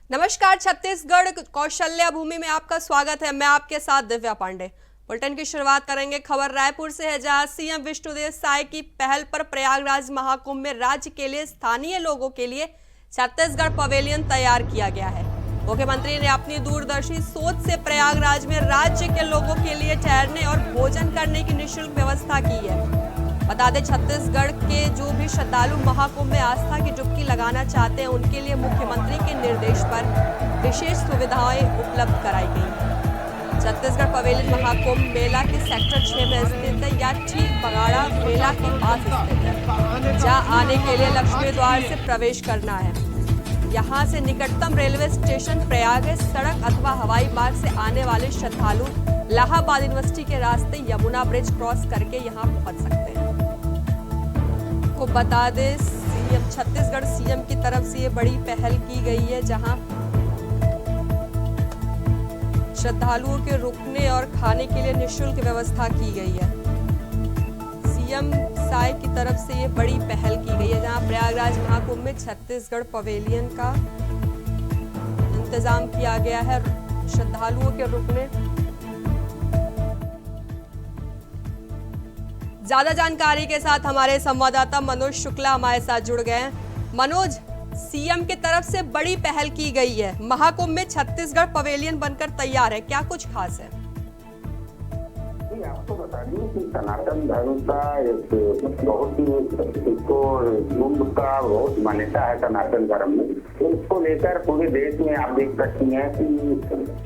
नमस्कार, छत्तीसगढ़ कौशल्या भूमि में आपका स्वागत है। मैं आपके साथ दिव्या पांडे। बुलेटिन की शुरुआत करेंगे। खबर रायपुर से है, जहां सीएम विष्णुदेव साय की पहल पर प्रयागराज महाकुंभ में राज्य के लिए स्थानीय लोगों के लिए छत्तीसगढ़ पवेलियन तैयार किया गया है। मुख्यमंत्री ने अपनी दूरदर्शी सोच से प्रयागराज में राज्य के लोगों के लिए ठहरने और भोजन करने की निःशुल्क व्यवस्था की है। बता दें, छत्तीसगढ़ के जो भी श्रद्धालु महाकुंभ में आस्था की डुबकी लगाना चाहते हैं, उनके लिए मुख्यमंत्री के निर्देश पर विशेष सुविधाएं उपलब्ध कराई गई हैं। छत्तीसगढ़ पवेलियन महाकुंभ मेला के सेक्टर 6 में स्थित है या ठीक बगाड़ा मेला के पास स्थित है, जहां आने के लिए लक्ष्मी द्वार से प्रवेश करना है। यहां से निकटतम रेलवे स्टेशन प्रयाग है। सड़क अथवा हवाई मार्ग से आने वाले श्रद्धालु इलाहाबाद यूनिवर्सिटी के रास्ते यमुना ब्रिज क्रॉस करके यहां पहुंच सकते हैं। को बता दें, छत्तीसगढ़ सीएम की तरफ से ये बड़ी पहल की गई है, जहां श्रद्धालुओं के रुकने और खाने के लिए निःशुल्क व्यवस्था की गई है। सीएम साय की तरफ से ये बड़ी पहल की गई है, जहां प्रयागराज महाकुंभ में छत्तीसगढ़ पवेलियन का इंतजाम किया गया है श्रद्धालुओं के रुकने। ज्यादा जानकारी के साथ हमारे संवाददाता मनोज शुक्ला हमारे साथ जुड़ गए हैं। मनोज, सीएम की तरफ से बड़ी पहल की गई है, महाकुंभ में छत्तीसगढ़ पवेलियन बनकर तैयार है, क्या कुछ खास है? आपको बता दूं कि सनातन धर्म का एक बहुत ही इसको कुंभ का बहुत मान्यता है सनातन धर्म में। तो इसको लेकर पूरे देश में आप देख सकती हैं कि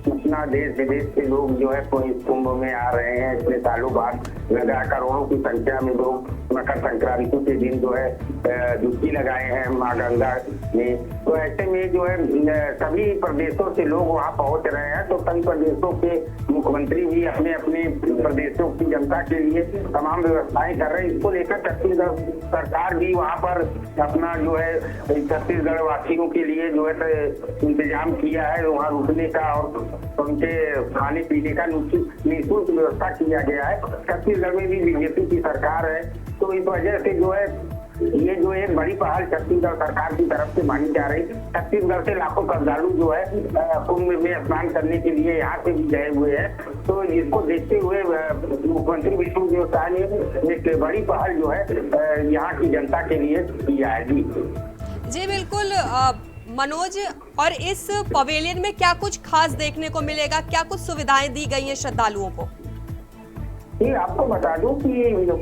कितना देश विदेश के लोग जो है कोई कुंभ में आ रहे हैं। इतने सालों बाद करोड़ों की संख्या में लोग मकर संक्रांति के दिन जो है डुबकी लगाए हैं माँ गंगा में। तो ऐसे में जो है सभी प्रदेशों से लोग वहाँ पहुँच रहे हैं। तो कई प्रदेशों के मुख्यमंत्री भी अपने अपने प्रदेशों की जनता के लिए तमाम व्यवस्थाएं कर रहे हैं। इसको लेकर छत्तीसगढ़ सरकार भी वहाँ पर अपना जो है छत्तीसगढ़ वासियों के लिए जो है इंतजाम किया है। वहाँ रुकने का और उनके खाने पीने का निःशुल्क व्यवस्था किया गया है। छत्तीसगढ़ में भी बीजेपी की सरकार है, तो इस वजह से जो है ये जो एक बड़ी पहल छत्तीसगढ़ सरकार की तरफ से मानी जा रही। छत्तीसगढ़ से लाखों श्रद्धालु जो है कुंभ में स्नान करने के लिए यहाँ से भी गए हुए हैं। तो इसको देखते हुए मुख्यमंत्री विष्णुदेव साय ने एक बड़ी पहल जो है यहाँ की जनता के लिए किया है। जी बिल्कुल मनोज, और इस पवेलियन में क्या कुछ खास देखने को मिलेगा, क्या कुछ सुविधाएं दी गई हैं श्रद्धालुओं को? ये आपको बता दूं कि जो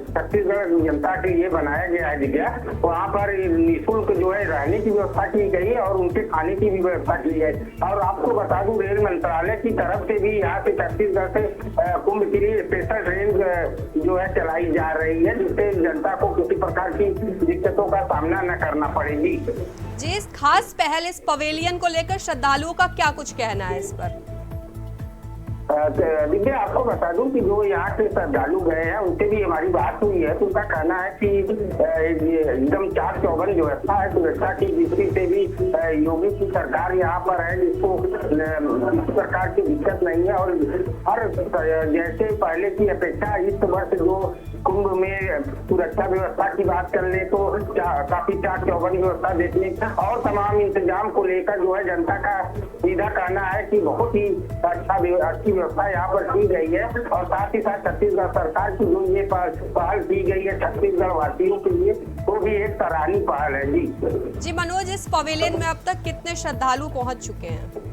छत्तीसगढ़ जनता के लिए बनाया गया है जगह, वहाँ पर निःशुल्क जो है रहने की व्यवस्था की गई है और उनके खाने की भी व्यवस्था की है। और आपको बता दूं, रेल मंत्रालय की तरफ से भी यहाँ से छत्तीसगढ़ से कुंभ के लिए स्पेशल ट्रेन जो है चलाई जा रही है, जिससे जनता को किसी प्रकार की दिक्कतों का सामना न करना पड़ेगी। जी, इस खास पहल, इस पवेलियन को लेकर श्रद्धालुओं का क्या कुछ कहना है इस पर? देखिए, आपको बता दूं कि जो यहाँ के श्रद्धालु गए हैं उनसे भी हमारी बात हुई है। तो उनका कहना है कि एकदम चाक चौबंद व्यवस्था है सुरक्षा की दृष्टि से भी। योगी की सरकार यहाँ पर है, जिसको किसी प्रकार की दिक्कत नहीं है। और हर जैसे पहले की अपेक्षा इस वर्ष जो कुंभ में सुरक्षा व्यवस्था की बात कर ले तो काफी चाक चौबंद व्यवस्था देखने और तमाम इंतजाम को लेकर जो है जनता का सीधा कहना है कि बहुत ही अच्छी व्यवस्था यहाँ पर की गई है। और साथ ही साथ छत्तीसगढ़ सरकार की जो ये पहल की गई है छत्तीसगढ़ वासियों के लिए, वो भी एक सराहनीय पहल है। जी मनोज, इस पवेलियन में अब तक कितने श्रद्धालु पहुंच चुके हैं?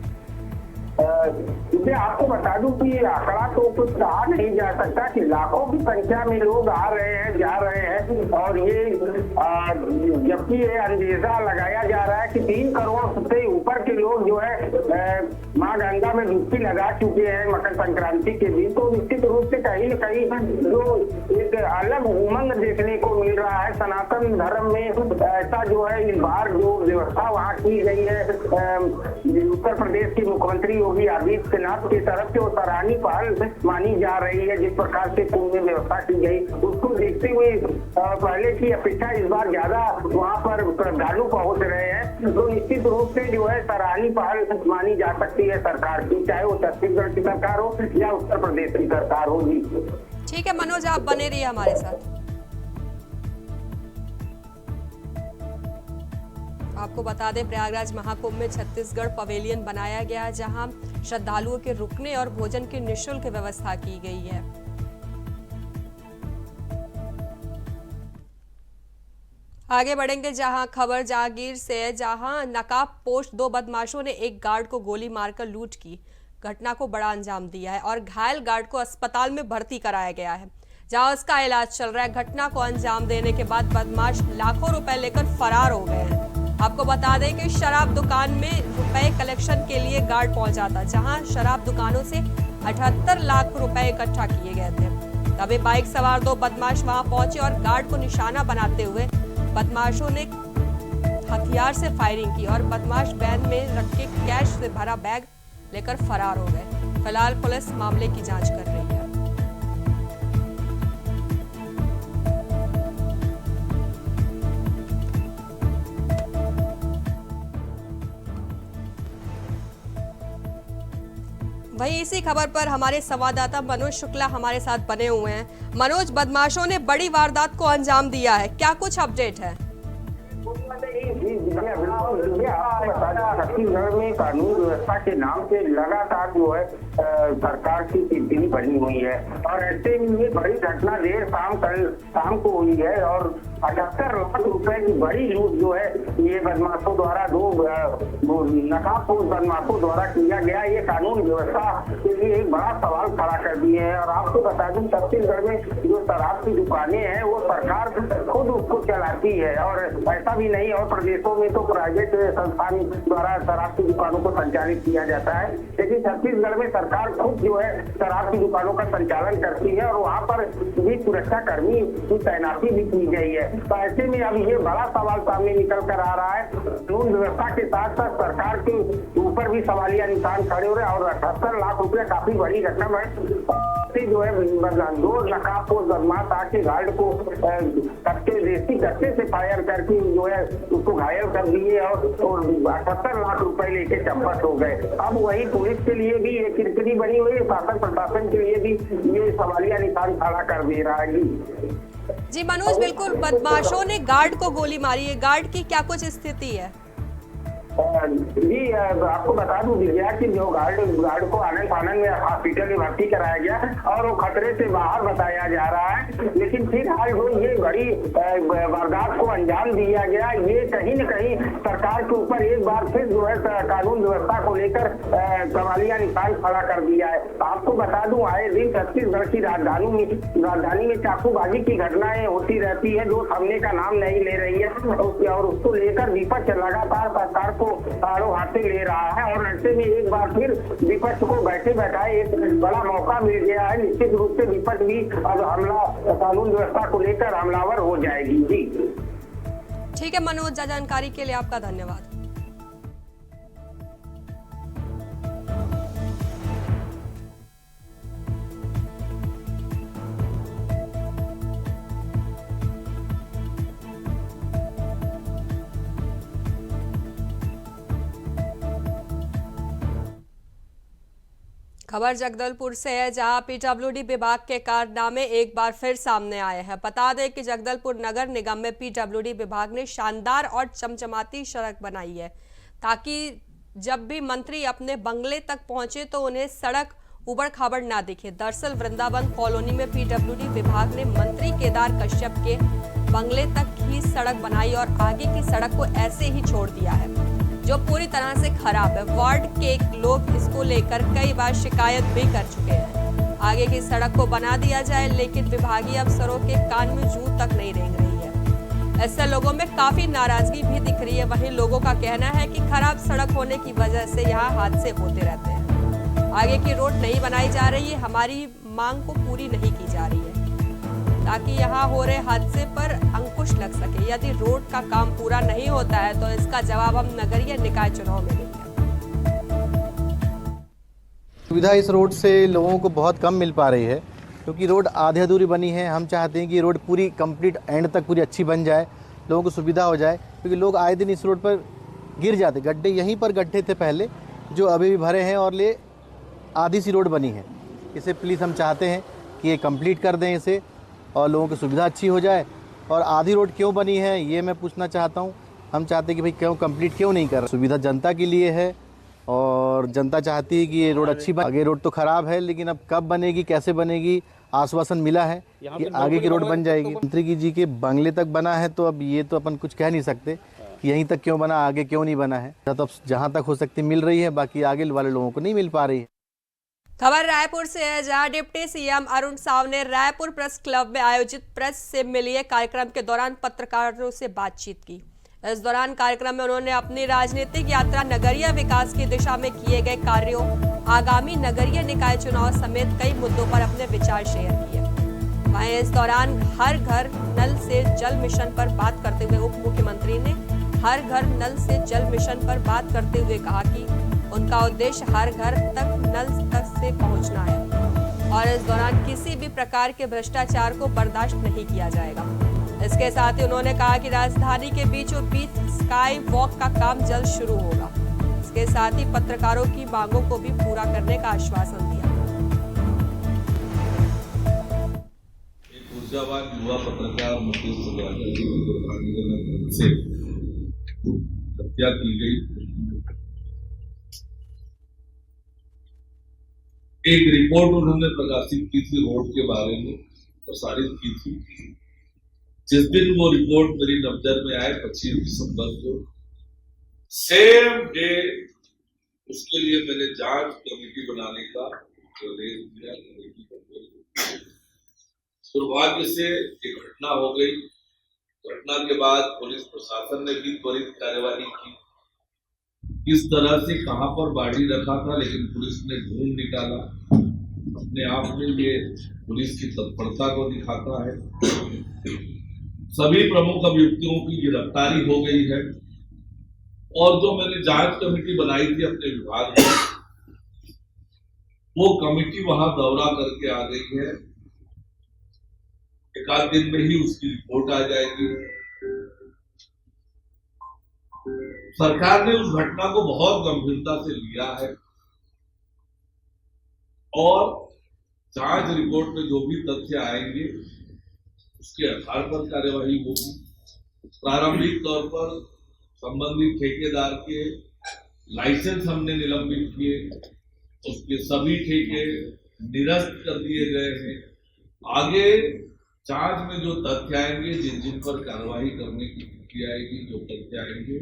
मैं आपको बता दूं कि आंकड़ा तो कुछ कहा नहीं जा सकता कि लाखों की संख्या में लोग आ रहे हैं, जा रहे हैं। और ये जबकि ये अंदेशा लगाया जा रहा है कि 3 करोड़ से ऊपर के लोग जो है माँ गंगा में डुबकी लगा चुके हैं मकर संक्रांति के दिन। तो निश्चित रूप से कहीं न कहीं जो एक अलग उमंग देखने को मिल रहा है सनातन धर्म में। ऐसा जो है इस बार जो व्यवस्था वहाँ की गई है उत्तर प्रदेश के मुख्यमंत्री योगी आदित्यनाथ की तरफ से, वो सराहनीय पहल मानी जा रही है। जिस प्रकार से कुंभ में व्यवस्था की गई उसको देखते हुए पहले की अपेक्षा इस बार ज्यादा वहाँ पर श्रद्धालु पहुँच रहे हैं। तो निश्चित रूप से जो है सराहनीय पहल मानी जा सकती है सरकार की, चाहे वो छत्तीसगढ़ की सरकार हो या उत्तर प्रदेश की सरकार हो। जी ठीक है मनोज, आप बने रहिए हमारे साथ। आपको बता दें, प्रयागराज महाकुंभ में छत्तीसगढ़ पवेलियन बनाया गया है, जहां श्रद्धालुओं के रुकने और भोजन की निःशुल्क व्यवस्था की गई है। आगे बढ़ेंगे जहां खबर जागीर से, जहां नकाब पोस्ट 2 बदमाशों ने एक गार्ड को गोली मारकर लूट की घटना को बड़ा अंजाम दिया है और घायल गार्ड को अस्पताल में भर्ती कराया गया है, जहां उसका इलाज चल रहा है। घटना को अंजाम देने के बाद बदमाश लाखों रुपए लेकर फरार हो गए हैं। आपको बता दें कि शराब दुकान में रुपए कलेक्शन के लिए गार्ड पहुंचा था, जहां शराब दुकानों से 78 लाख रुपए इकट्ठा किए गए थे। तभी बाइक सवार 2 बदमाश वहां पहुंचे और गार्ड को निशाना बनाते हुए बदमाशों ने हथियार से फायरिंग की और बदमाश वैन में रख के कैश से भरा बैग लेकर फरार हो गए। फिलहाल पुलिस मामले की जांच कर रही है। वहीं इसी खबर पर हमारे संवाददाता मनोज शुक्ला हमारे साथ बने हुए हैं। मनोज, बदमाशों ने बड़ी वारदात को अंजाम दिया है, क्या कुछ अपडेट है? छत्तीसगढ़ में कानून व्यवस्था के नाम से लगातार जो है सरकार की टिप्पणी बनी हुई है और ऐसे में ये बड़ी घटना देर शाम को हुई है और 78 लाख रुपए की बड़ी लूट जो है ये बदमाशों द्वारा 2 नकाबपोश बदमाशों द्वारा किया गया। ये कानून व्यवस्था के लिए एक बड़ा सवाल खड़ा कर दिए हैं। और आपको बता दूं, छत्तीसगढ़ में जो शराब की दुकानें हैं वो सरकार खुद उसको चलाती है और ऐसा भी नहीं, और प्रदेशों में तो प्राइवेट संस्थान द्वारा शराब की दुकानों को संचालित किया जाता है, लेकिन छत्तीसगढ़ में सरकार खुद जो है शराब की दुकानों का संचालन करती है और वहाँ पर भी सुरक्षा कर्मी की तैनाती भी की गई है। तो ऐसे में अब ये बड़ा सवाल सामने निकल कर आ रहा है। कानून व्यवस्था के साथ साथ सरकार के ऊपर भी सवालिया निशान खड़े हो रहे हैं और 78 लाख रुपए काफी बड़ी रकम है। जो है 2 नकाबपोश बदमाश आके गार्ड को देसी गत्ते से फायर करके जो है उसको घायल कर दिए और 78 लाख रुपए लेके चंपत हो गए। अब वही पुलिस के लिए भी ये किरकिरी बनी हुई है, शासन प्रशासन के लिए भी ये सवालिया निशान खड़ा कर दे रहा है। जी मनोज, बिल्कुल, बदमाशों ने गार्ड को गोली मारी है, गार्ड की क्या कुछ स्थिति है? जी आपको बता दूं, विजया की जो गार्ड को आनंद में हॉस्पिटल में भर्ती कराया गया और वो खतरे से बाहर बताया जा रहा है, लेकिन फिलहाल जो ये बड़ी वारदात को अंजाम दिया गया, ये कहीं न कहीं सरकार के ऊपर एक बार फिर जो है कानून व्यवस्था को लेकर सवालिया निशान खड़ा कर दिया है। आपको बता दूं, आए दिन छत्तीसगढ़ की राजधानी में चाकूबाजी की घटनाएं होती रहती है जो थमने का नाम नहीं ले रही है और उसको लेकर विपक्ष लगातार सरकार को आड़ो हाथे ले रहा है और ऐसे में एक बार फिर विपक्ष को बैठे बैठाए एक बड़ा मौका मिल गया है। निश्चित रूप से विपक्ष भी अब कानून व्यवस्था को लेकर हमलावर हो जाएगी। जी ठीक है मनोज, जानकारी के लिए आपका धन्यवाद। खबर जगदलपुर से है, जहां पीडब्ल्यूडी विभाग के कारनामे एक बार फिर सामने आए हैं। बता दें कि जगदलपुर नगर निगम में पीडब्ल्यूडी विभाग ने शानदार और चमचमाती सड़क बनाई है, ताकि जब भी मंत्री अपने बंगले तक पहुंचे तो उन्हें सड़क उबड़ खाबड़ ना दिखे। दरअसल वृंदावन कॉलोनी में पीडब्ल्यूडी विभाग ने मंत्री केदार कश्यप के बंगले तक ही सड़क बनाई और आगे की सड़क को ऐसे ही छोड़ दिया है, जो पूरी तरह से खराब है। वार्ड के लोग इसको लेकर कई बार शिकायत भी कर चुके हैं। आगे की सड़क को बना दिया जाए, लेकिन विभागीय अफसरों के कान में जूं तक नहीं रेंग रही है। ऐसे लोगों में काफी नाराजगी भी दिख रही है। वहीं लोगों का कहना है कि खराब सड़क होने की वजह से यहाँ हादसे होते रहते हैं। आगे की रोड नहीं बनाई जा रही है, हमारी मांग को पूरी नहीं की जा रही है, ताकि यहाँ हो रहे हादसे पर अंकुश लग सके। यदि रोड का काम पूरा नहीं होता है तो इसका जवाब हम नगरीय निकाय चुनाव में देंगे। सुविधा इस रोड से लोगों को बहुत कम मिल पा रही है, क्योंकि रोड आधी अधूरी बनी है। हम चाहते हैं कि रोड पूरी कंप्लीट एंड तक पूरी अच्छी बन जाए, लोगों को सुविधा हो जाए, क्योंकि लोग आए दिन इस रोड पर गिर जाते। गड्ढे यहीं पर गड्ढे थे पहले, जो अभी भी भरे हैं और ले आधी सी रोड बनी है। इसे प्लीज़ हम चाहते हैं कि ये कंप्लीट कर दें इसे और लोगों की सुविधा अच्छी हो जाए। और आधी रोड क्यों बनी है ये मैं पूछना चाहता हूँ हम चाहते हैं कि भाई क्यों कंप्लीट क्यों नहीं कर रहा। सुविधा जनता के लिए है और जनता चाहती है कि ये रोड अच्छी बने। आगे रोड तो ख़राब है, लेकिन अब कब बनेगी, कैसे बनेगी, आश्वासन मिला है कि आगे की रोड बन जाएगी। मंत्री जी के बंगले तक बना है, तो अब ये तो अपन कुछ कह नहीं सकते कि यहीं तक क्यों बना, आगे क्यों नहीं बना है। तो अब जहाँ तक हो सकती मिल रही है, बाकी आगे वाले लोगों को नहीं मिल पा रही है। खबर रायपुर से है, जहां डिप्टी सीएम अरुण साव ने रायपुर प्रेस क्लब में आयोजित प्रेस से मिलिए कार्यक्रम के दौरान पत्रकारों से बातचीत की। इस दौरान कार्यक्रम में उन्होंने अपनी राजनीतिक यात्रा, नगरीय विकास की दिशा में किए गए कार्यों, आगामी नगरीय निकाय चुनाव समेत कई मुद्दों पर अपने विचार शेयर किए। वहीं इस दौरान हर घर नल से जल मिशन पर बात करते हुए उप मुख्यमंत्री ने हर घर नल से जल मिशन पर बात करते हुए कहा कि उनका उद्देश्य हर घर तक नल तक से पहुंचना है और इस दौरान किसी भी प्रकार के भ्रष्टाचार को बर्दाश्त नहीं किया जाएगा। इसके साथ ही उन्होंने कहा कि राजधानी के बीचों बीच स्काई वॉक का काम जल्द शुरू होगा। इसके साथ ही पत्रकारों की मांगों को भी पूरा करने का आश्वासन दिया। एक ऊर्जावान युवा पत्रकार मुकेश सुगाकर जी की दुर्भाग्यजनक से हत्या की गई। एक रिपोर्ट उन्होंने प्रकाशित की थी, रोड के बारे में प्रसारित की थी। जिस दिन वो रिपोर्ट मेरी नजर में आए 25 दिसंबर को, सेम डे उसके लिए मैंने जांच कमेटी बनाने का निर्देश दिया। दुर्भाग्य से एक घटना हो गई। घटना के बाद पुलिस प्रशासन ने भी त्वरित कार्यवाही की। किस तरह से कहां पर बाड़ी रखा था, लेकिन पुलिस ने ढूंढ निकाला। अपने आप में ये पुलिस की तत्परता को दिखाता है। सभी प्रमुख अभियुक्तों की गिरफ्तारी हो गई है और जो मैंने जांच कमेटी बनाई थी अपने विभाग में, वो कमेटी वहां दौरा करके आ गई है। एक आध दिन में ही उसकी रिपोर्ट आ जाएगी। सरकार ने उस घटना को बहुत गंभीरता से लिया है और जांच रिपोर्ट में जो भी तथ्य आएंगे उसके आधार पर कार्यवाही होगी। प्रारंभिक तौर पर संबंधित ठेकेदार के लाइसेंस हमने निलंबित किए, उसके सभी ठेके निरस्त कर दिए गए हैं। आगे जांच में जो तथ्य आएंगे, जिन जिन पर कार्रवाई करने की स्थिति आएगी, जो तथ्य आएंगे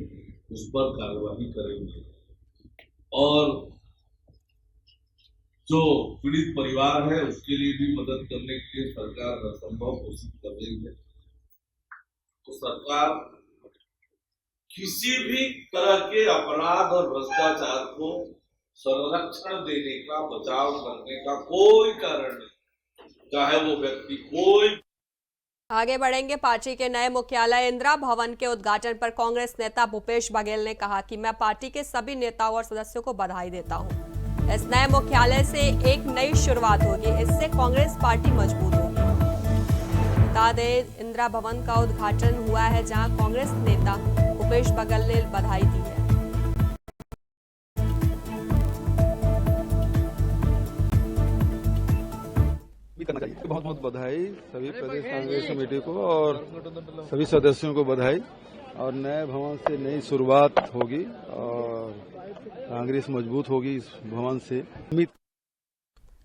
उस पर कार्रवाई करेंगे। और जो पीड़ित परिवार है उसके लिए भी मदद करने के लिए सरकार हर संभव कोशिश कर रही है। तो सरकार किसी भी तरह के अपराध और भ्रष्टाचार को संरक्षण देने का, बचाव करने का कोई कारण नहीं, चाहे वो व्यक्ति कोई। आगे बढ़ेंगे। पार्टी के नए मुख्यालय इंदिरा भवन के उद्घाटन पर कांग्रेस नेता भूपेश बघेल ने कहा कि मैं पार्टी के सभी नेताओं और सदस्यों को बधाई देता हूं। इस नए मुख्यालय से एक नई शुरुआत होगी, इससे कांग्रेस पार्टी मजबूत होगी। बता दें, इंदिरा भवन का उद्घाटन हुआ है, जहां कांग्रेस नेता भूपेश बघेल ने बधाई दी है। बहुत बहुत बधाई सभी प्रदेश कांग्रेस कमेटी को और सभी सदस्यों को बधाई। और नए भवन से नई शुरुआत होगी और कांग्रेस मजबूत होगी इस भवन से।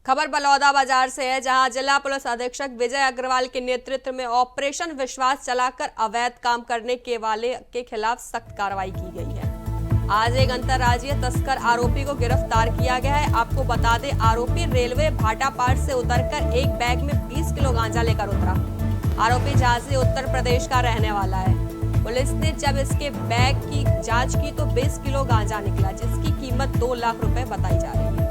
खबर बलौदा बाजार से है, जहां जिला पुलिस अधीक्षक विजय अग्रवाल के नेतृत्व में ऑपरेशन विश्वास चलाकर अवैध काम करने के वाले के खिलाफ सख्त कार्रवाई की गई है। आज एक अंतर्राज्यीय तस्कर आरोपी को गिरफ्तार किया गया है। आपको बता दें, आरोपी रेलवे भाटापार से उतरकर एक बैग में 20 किलो गांजा लेकर उतरा। आरोपी झांसी उत्तर प्रदेश का रहने वाला है। पुलिस ने जब इसके बैग की जांच की तो 20 किलो गांजा निकला, जिसकी कीमत 2 लाख रुपए बताई जा रही है।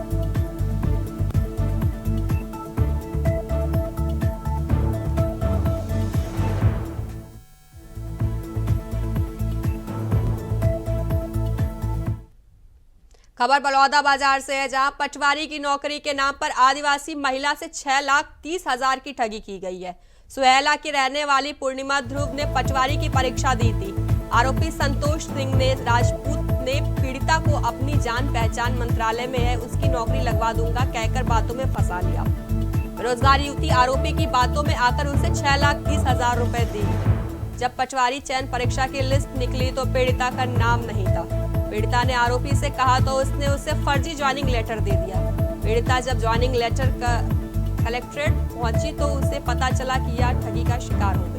खबर बलौदा बाजार से है, जहां पटवारी की नौकरी के नाम पर आदिवासी महिला से 6,30,000 की ठगी की गई है। सुहेला की रहने वाली पूर्णिमा ध्रुव ने पटवारी की परीक्षा दी थी। आरोपी संतोष सिंह ने राजपूत ने पीड़िता को अपनी जान पहचान मंत्रालय में है, उसकी नौकरी लगवा दूंगा कहकर बातों में फंसा लिया। बेरोजगार युवती आरोपी की बातों में आकर उसे 6,30,000 रुपए दी। जब पटवारी चयन परीक्षा की लिस्ट निकली तो पीड़िता का नाम नहीं था। पीड़िता ने आरोपी से कहा तो उसने उसे फर्जी ज्वाइनिंग लेटर दे दिया। पीड़िता जब ज्वाइनिंग लेटर का कलेक्ट्रेट पहुंची तो उसे पता चला कि यह ठगी का शिकार हो गई।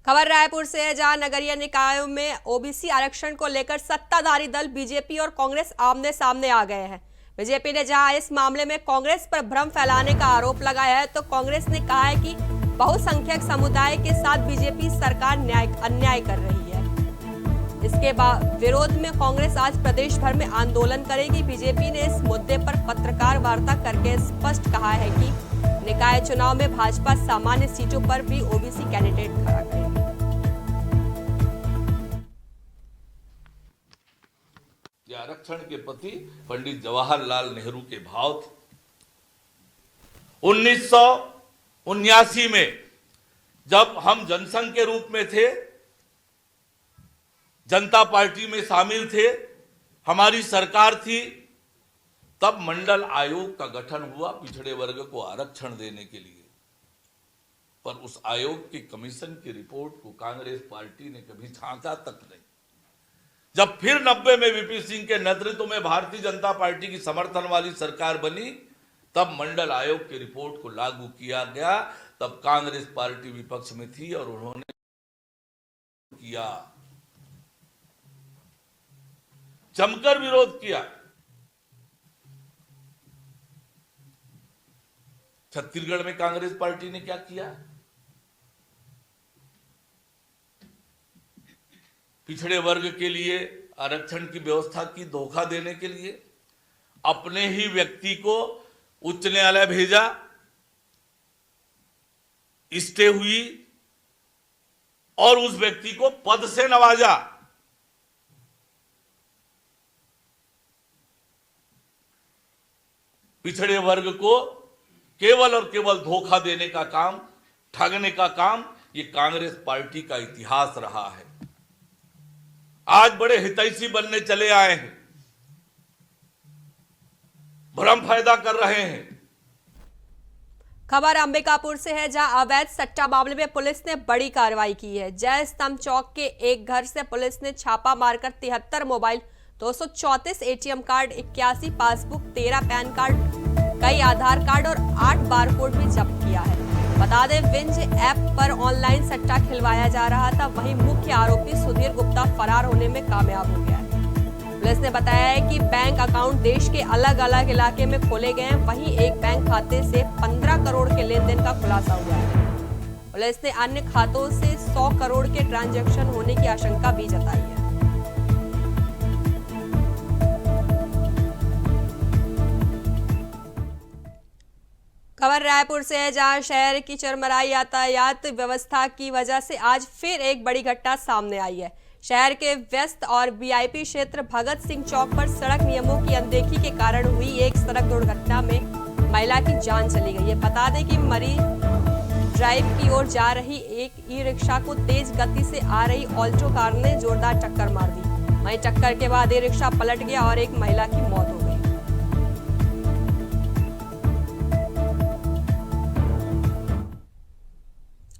खबर रायपुर से है, जहां नगरीय निकायों में ओबीसी आरक्षण को लेकर सत्ताधारी दल बीजेपी और कांग्रेस आमने सामने आ गए हैं। बीजेपी ने जहां इस मामले में कांग्रेस पर भ्रम फैलाने का आरोप लगाया है, तो कांग्रेस ने कहा है कि बहुसंख्यक समुदाय के साथ बीजेपी सरकार अन्याय कर रही है। इसके विरोध में कांग्रेस आज प्रदेश भर में आंदोलन करेगी। बीजेपी ने इस मुद्दे पर पत्रकार वार्ता करके स्पष्ट कहा है कि निकाय चुनाव में भाजपा सामान्य सीटों पर भी ओबीसी कैंडिडेट खड़ा करेगी। आरक्षण के प्रति पंडित जवाहरलाल नेहरू के भाव थे। 1979 में जब हम जनसंघ के रूप में थे, जनता पार्टी में शामिल थे, हमारी सरकार थी, तब मंडल आयोग का गठन हुआ पिछड़े वर्ग को आरक्षण देने के लिए। पर उस आयोग की कमीशन की रिपोर्ट को कांग्रेस पार्टी ने कभी झांका तक नहीं। जब फिर 90 में वीपी सिंह के नेतृत्व में भारतीय जनता पार्टी की समर्थन वाली सरकार बनी, तब मंडल आयोग की रिपोर्ट को लागू किया गया। तब कांग्रेस पार्टी विपक्ष में थी और उन्होंने किया, जमकर विरोध किया। छत्तीसगढ़ में कांग्रेस पार्टी ने क्या किया? पिछड़े वर्ग के लिए आरक्षण की व्यवस्था की धोखा देने के लिए अपने ही व्यक्ति को उच्च न्यायालय भेजा, स्टे हुई और उस व्यक्ति को पद से नवाजा। पिछड़े वर्ग को केवल और केवल धोखा देने का काम, ठगने का काम, ये कांग्रेस पार्टी का इतिहास रहा है। आज बड़े हितैषी बनने चले आए हैं, भ्रम पैदा कर रहे हैं। खबर अंबिकापुर से है, जहां अवैध सट्टा मामले में पुलिस ने बड़ी कार्रवाई की है। जय स्तंभ चौक के एक घर से पुलिस ने छापा मारकर 73 mobile, 234 ATM card, 81 passbook, 13 pan card, कई आधार कार्ड और 8 बारकोड भी जब्त किया है। बता दें, विंज ऐप पर ऑनलाइन सट्टा खिलवाया जा रहा था। वहीं मुख्य आरोपी सुधीर गुप्ता फरार होने में कामयाब हो गया है। पुलिस ने बताया है कि बैंक अकाउंट देश के अलग अलग इलाके में खोले गए हैं। वहीं एक बैंक खाते से 15 करोड़ के लेन देन का खुलासा हुआ है। पुलिस ने अन्य खातों से 100 करोड़ के ट्रांजैक्शन होने की आशंका भी जताई है। खबर रायपुर से है, जहां शहर की चरमराई यातायात व्यवस्था की वजह से आज फिर एक बड़ी घटना सामने आई है। शहर के व्यस्त और वीआईपी क्षेत्र भगत सिंह चौक पर सड़क नियमों की अनदेखी के कारण हुई एक सड़क दुर्घटना में महिला की जान चली गई है। बता दें कि मरी ड्राइव की ओर जा रही एक ई रिक्शा को तेज गति से आ रही ऑल्टो कार ने जोरदार टक्कर मार दी। वहीं टक्कर के बाद ई रिक्शा पलट गया और एक महिला की मौत हो गई।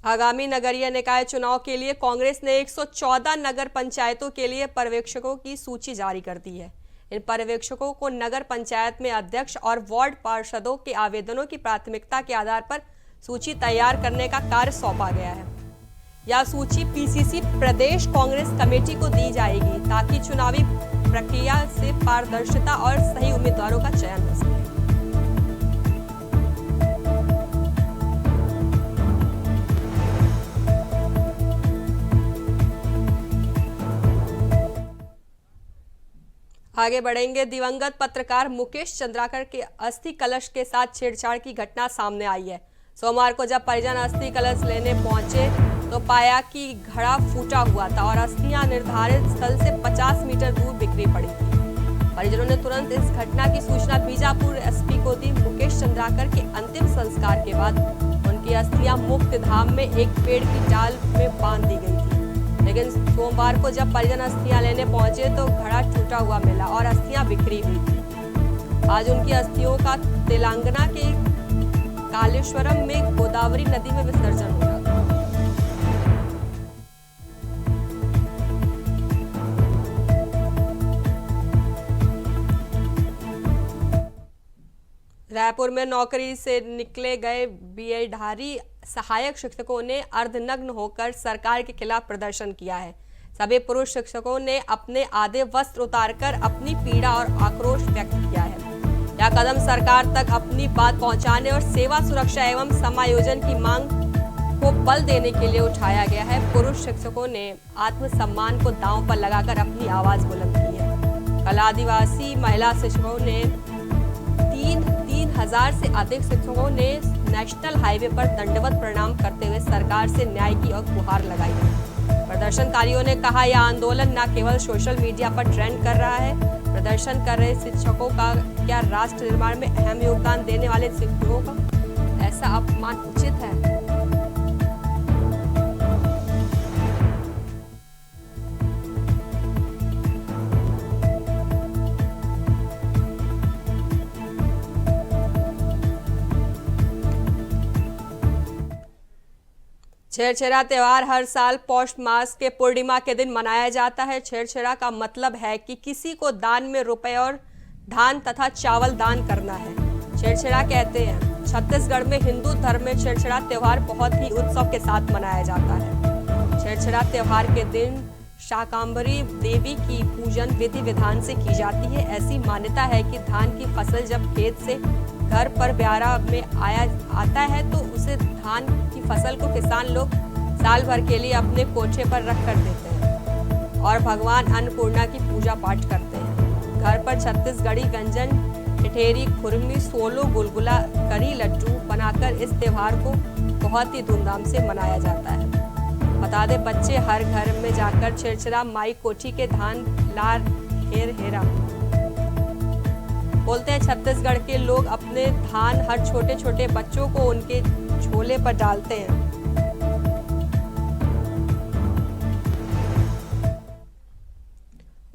आगामी नगरीय निकाय चुनाव के लिए कांग्रेस ने 114 नगर पंचायतों के लिए पर्यवेक्षकों की सूची जारी कर दी है। इन पर्यवेक्षकों को नगर पंचायत में अध्यक्ष और वार्ड पार्षदों के आवेदनों की प्राथमिकता के आधार पर सूची तैयार करने का कार्य सौंपा गया है। यह सूची पीसीसी प्रदेश कांग्रेस कमेटी को दी जाएगी ताकि चुनावी प्रक्रिया से पारदर्शिता और सही उम्मीदवारों का चयन हो सके। आगे बढ़ेंगे। दिवंगत पत्रकार मुकेश चंद्राकर के अस्थि कलश के साथ छेड़छाड़ की घटना सामने आई है। सोमवार को जब परिजन अस्थि कलश लेने पहुंचे तो पाया कि घड़ा फूटा हुआ था और अस्थियां निर्धारित स्थल से 50 मीटर दूर बिखरी पड़ी थी। परिजनों ने तुरंत इस घटना की सूचना बीजापुर एसपी को दी। मुकेश चंद्राकर के अंतिम संस्कार के बाद उनकी अस्थियां मुक्त धाम में एक पेड़ की डाल में बांध दी गई थी। लेकिन सोमवार को जब परिजन अस्थियां लेने पहुंचे तो घड़ा टूटा हुआ मिला और अस्थियां बिखरी हुई थी। आज उनकी अस्थियों का तेलंगाना के कालेश्वरम में गोदावरी नदी में विसर्जन होगा। रायपुर में नौकरी से निकले गए बीएडधारी सहायक शिक्षकों ने अर्धनग्न होकर सरकार के खिलाफ प्रदर्शन किया है। सभी पुरुष शिक्षकों ने अपने आधे वस्त्र उतारकर अपनी पीड़ा और आक्रोश व्यक्त किया है। यह कदम सरकार तक अपनी बात पहुंचाने और सेवा सुरक्षा एवं समायोजन की मांग को बल देने के लिए उठाया गया है। पुरुष शिक्षकों ने आत्मसम्मान को दांव पर लगाकर अपनी आवाज बुलंद की है। कल आदिवासी महिला शिक्षकों ने 3,000 से अधिक शिक्षकों ने नेशनल हाईवे पर दंडवत प्रणाम करते हुए सरकार से न्याय की और गुहार लगाई। प्रदर्शनकारियों ने कहा, यह आंदोलन न केवल सोशल मीडिया पर ट्रेंड कर रहा है, प्रदर्शन कर रहे शिक्षकों का क्या राष्ट्र निर्माण में अहम योगदान देने वाले शिक्षकों का ऐसा अपमान उचित है? छेरछेरा त्योहार हर साल पौष मास के पूर्णिमा के दिन मनाया जाता है। छेरछेरा का मतलब है कि किसी को दान में रुपए और धान तथा चावल दान करना है। छेरछेरा कहते हैं छत्तीसगढ़ में हिंदू धर्म में छेरछेरा त्योहार बहुत ही उत्सव के साथ मनाया जाता है। छेरछेरा त्योहार के दिन शाकंभरी देवी की पूजन विधि विधान से की जाती है। ऐसी मान्यता है कि धान की फसल जब खेत से घर पर ब्यारा में आता है तो उसे धान की फसल को किसान लोग साल भर के लिए अपने कोठे पर रख कर देते हैं और भगवान अन्नपूर्णा की पूजा पाठ करते हैं। घर पर छत्तीसगढ़ी व्यंजन ठठेरी, खुरमी, सोलो, गुलगुला, करी, लड्डू बनाकर इस त्योहार को बहुत ही धूमधाम से मनाया जाता है। बता दें, बच्चे हर घर में जाकर छेरछेरा माई कोठी के धान लार हेर हेरा बोलते हैं। छत्तीसगढ़ के लोग अपने धान हर छोटे छोटे बच्चों को उनके झोले पर डालते हैं।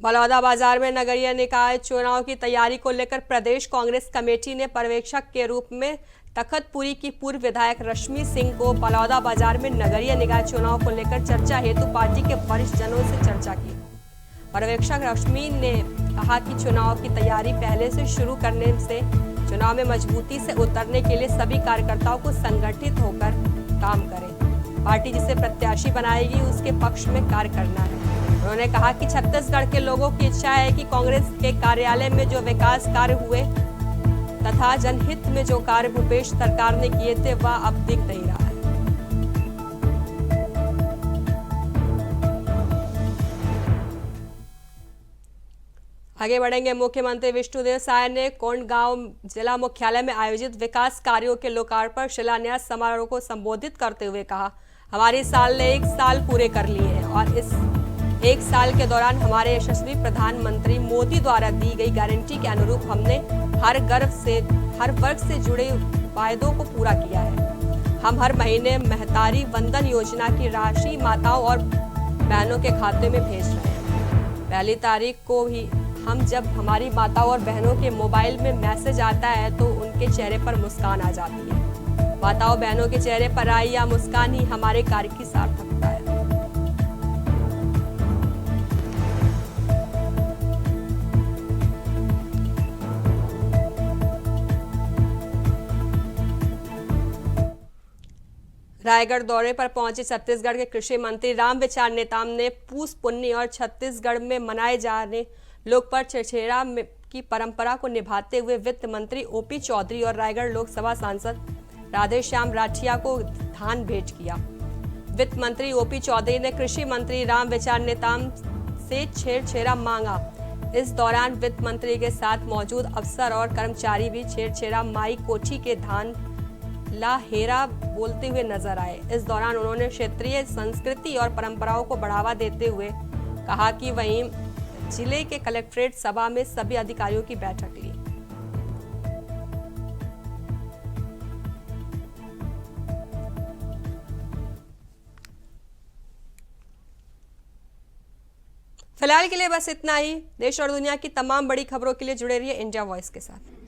बलौदाबाजार में नगरीय निकाय चुनाव की तैयारी को लेकर प्रदेश कांग्रेस कमेटी ने पर्यवेक्षक के रूप में तखतपुरी की पूर्व विधायक रश्मि सिंह को बलौदाबाजार में नगरीय निकाय चुनाव को लेकर चर्चा हेतु पार्टी के वरिष्ठ जनों से चर्चा की। पर्यवेक्षक रश्मि ने कहा कि चुनाव की तैयारी पहले से शुरू करने से चुनाव में मजबूती से उतरने के लिए सभी कार्यकर्ताओं को संगठित होकर काम करें। पार्टी जिसे प्रत्याशी बनाएगी उसके पक्ष में कार्य करना है। उन्होंने कहा कि छत्तीसगढ़ के लोगों की इच्छा है कि कांग्रेस के कार्यालय में जो विकास कार्य हुए तथा जनहित में जो कार्य भूपेश सरकार ने किए थे वह अब दिख नहीं रहा है। आगे बढ़ेंगे। मुख्यमंत्री विष्णुदेव साय ने कोंडागांव जिला मुख्यालय में आयोजित विकास कार्यों के लोकार्पण शिलान्यास समारोह को संबोधित करते हुए कहा, हमारी साल ने 1 साल पूरे कर लिए हैं और इस 1 साल के दौरान हमारे यशस्वी प्रधानमंत्री मोदी द्वारा दी गई गारंटी के अनुरूप हमने हर वर्ग से जुड़े वायदों को पूरा किया है। हम हर महीने महतारी वंदन योजना की राशि माताओं और बहनों के खाते में भेज रहे हैं। 1 तारीख को ही हम जब हमारी माताओं और बहनों के मोबाइल में मैसेज आता है तो उनके चेहरे पर मुस्कान आ जाती है। माताओं बहनों के चेहरे पर आई या मुस्कान ही हमारे कार्य की सार्थकता है। रायगढ़ दौरे पर पहुंचे छत्तीसगढ़ के कृषि मंत्री रामविचार नेताम ने पूस पुन्नी और छत्तीसगढ़ में मनाए जाने लोक पर्व छेरछेरा की परंपरा को निभाते हुए वित्त मंत्री ओपी चौधरी और रायगढ़ लोकसभा सांसद राधेश्याम राठिया को धान भेंट किया। वित्त मंत्री ओपी चौधरी ने कृषि मंत्री रामविचार नेताम से छेरछेरा मांगा। इस दौरान वित्त मंत्री के साथ मौजूद अफसर और कर्मचारी भी छेरछेरा माई कोठी के धान ला हेरा बोलते हुए नजर आए। इस दौरान उन्होंने क्षेत्रीय संस्कृति और परंपराओं को बढ़ावा देते हुए कहा कि वहीं जिले के कलेक्ट्रेट सभा में सभी अधिकारियों की बैठक ली। फिलहाल के लिए बस इतना ही। देश और दुनिया की तमाम बड़ी खबरों के लिए जुड़े रहिए इंडिया वॉइस के साथ।